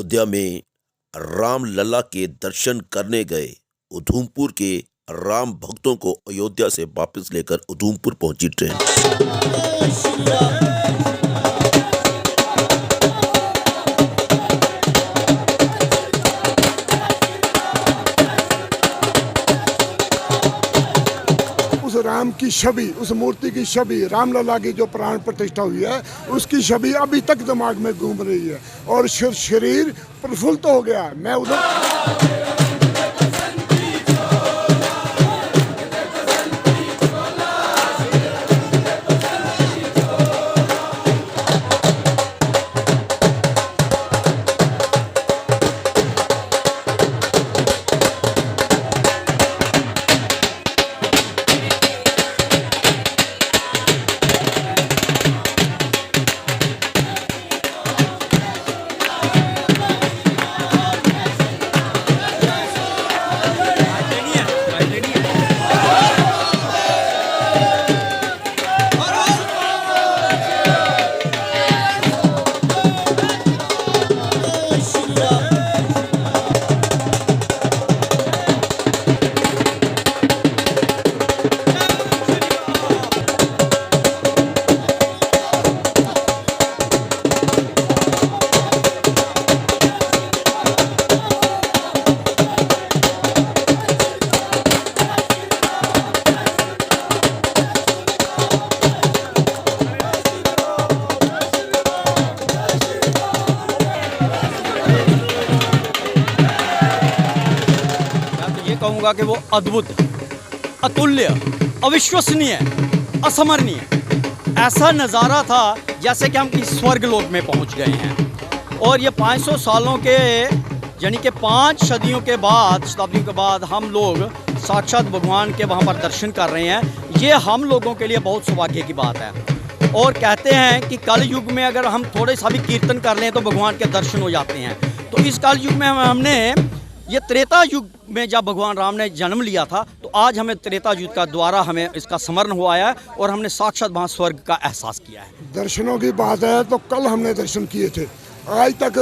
अयोध्या में रामलला के दर्शन करने गए उधमपुर के राम भक्तों को अयोध्या से वापस लेकर उधमपुर पहुंची ट्रेन। उस राम की छवि, उस मूर्ति की छवि, रामलला की जो प्राण प्रतिष्ठा हुई है उसकी छवि अभी तक दिमाग में घूम रही है और शरीर प्रफुल्लित हो गया। मैं उधर कहूँगा कि वो अद्भुत, अतुल्य, अविश्वसनीय, असमरणीय ऐसा नज़ारा था जैसे कि हम किसी स्वर्ग लोक में पहुँच गए हैं। और ये 500 सालों के यानी कि 5 सदियों के बाद, शताब्दियों के बाद हम लोग साक्षात भगवान के वहाँ पर दर्शन कर रहे हैं। ये हम लोगों के लिए बहुत सौभाग्य की बात है। और कहते हैं कि कल युग में अगर हम थोड़े सा भी कीर्तन कर लें तो भगवान के दर्शन हो जाते हैं। तो इस कल युग में हमने ये त्रेता युग में जब भगवान राम ने जन्म लिया था तो आज हमें त्रेता युग का द्वारा हमें इसका स्मरण हुआ है और हमने साक्षात वहाँ स्वर्ग का एहसास किया है। दर्शनों की बात है तो कल हमने दर्शन किए थे। आज तक,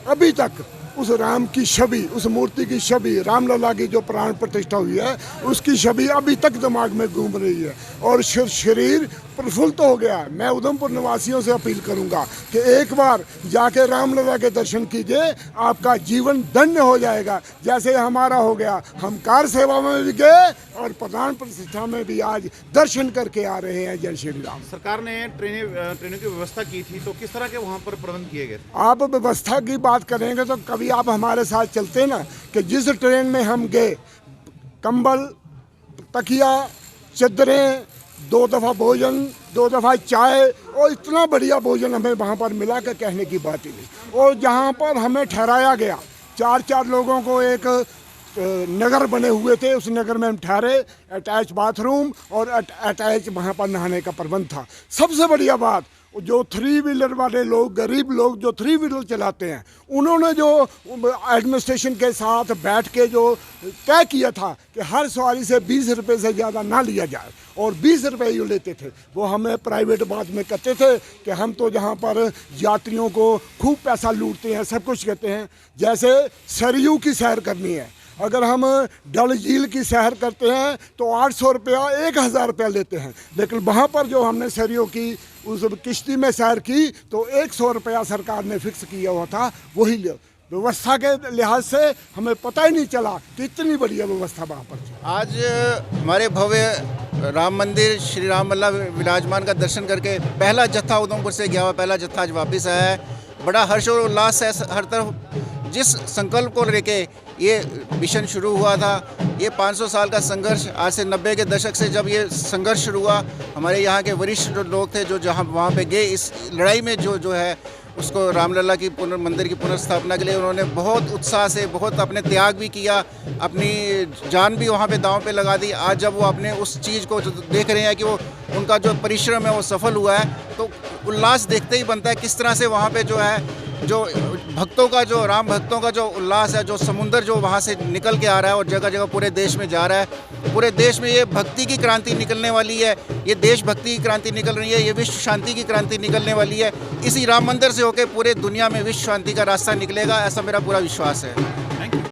अभी तक उस राम की छवि, उस मूर्ति की छवि, रामलला की जो प्राण प्रतिष्ठा हुई है उसकी छवि अभी तक दिमाग में घूम रही है और शरीर प्रफुल्लित हो गया। मैं उधमपुर निवासियों से अपील करूंगा कि एक बार जाके रामलला के दर्शन कीजिए, आपका जीवन धन्य हो जाएगा जैसे हमारा हो गया। हम कार सेवा में भी गए और प्रधान प्रतिष्ठा में भी आज दर्शन करके आ रहे हैं। जय श्री राम। सरकार ने ट्रेनों की व्यवस्था की थी, तो किस तरह के वहाँ पर प्रबंध किए गए? आप व्यवस्था की बात करेंगे तो कभी आप हमारे साथ चलते ना कि जिस ट्रेन में हम गए, कंबल, तकिया, चद्दरें, 2 दफ़ा भोजन, 2 दफ़ा चाय और इतना बढ़िया भोजन हमें वहाँ पर मिला कि कहने की बात ही नहीं। और जहाँ पर हमें ठहराया गया, 4-4 लोगों को एक नगर बने हुए थे, उस नगर में हम ठहरे। अटैच बाथरूम और अटैच वहाँ पर नहाने का प्रबंध था। सबसे बढ़िया बात, जो 3 व्हीलर वाले लोग, गरीब लोग जो 3 व्हीलर चलाते हैं, उन्होंने जो एडमिनिस्ट्रेशन के साथ बैठ के जो तय किया था कि हर सवारी से 20 रुपये से ज़्यादा ना लिया जाए और 20 रुपये ही लेते थे। वो हमें प्राइवेट बात में कहते थे कि हम तो जहाँ पर यात्रियों को खूब पैसा लूटते हैं, सब कुछ कहते हैं। जैसे सरयू की सैर करनी है, अगर हम डल झील की सैर करते हैं तो 800 रुपया, 1000 रुपया लेते हैं, लेकिन वहाँ पर जो हमने सरयू की उस किश्ती में सैर की तो 100 रुपया सरकार ने फिक्स किया हुआ था, वही व्यवस्था के लिहाज से हमें पता ही नहीं चला कि इतनी बढ़िया व्यवस्था वहाँ पर थी। आज हमारे भव्य राम मंदिर श्री रामलला विराजमान का दर्शन करके पहला जत्था उधमपुर से गया हुआ पहला जत्था आज वापस आया है। बड़ा हर्ष और उल्लास है हर तरफ। जिस संकल्प को लेके ये मिशन शुरू हुआ था, ये 500 साल का संघर्ष, आज से 90 के दशक से जब ये संघर्ष शुरू हुआ, हमारे यहाँ के वरिष्ठ जो लोग थे जो जहाँ वहाँ पे गए इस लड़ाई में जो है उसको रामलला की मंदिर की पुनर्स्थापना के लिए उन्होंने बहुत उत्साह से, बहुत अपने त्याग भी किया, अपनी जान भी वहाँ पे दांव पे लगा दी। आज जब वो अपने उस चीज़ को जो देख रहे हैं कि वो उनका जो परिश्रम है वो सफल हुआ है, तो उल्लास देखते ही बनता है किस तरह से वहाँ पे जो है जो भक्तों का, जो राम भक्तों का जो उल्लास है, जो समुंदर जो वहाँ से निकल के आ रहा है और जगह जगह पूरे देश में जा रहा है, पूरे देश में ये भक्ति की क्रांति निकलने वाली है, ये देशभक्ति की क्रांति निकल रही है, ये विश्व शांति की क्रांति निकलने वाली है। इसी राम मंदिर से होकर पूरे दुनिया में विश्व शांति का रास्ता निकलेगा, ऐसा मेरा पूरा विश्वास है।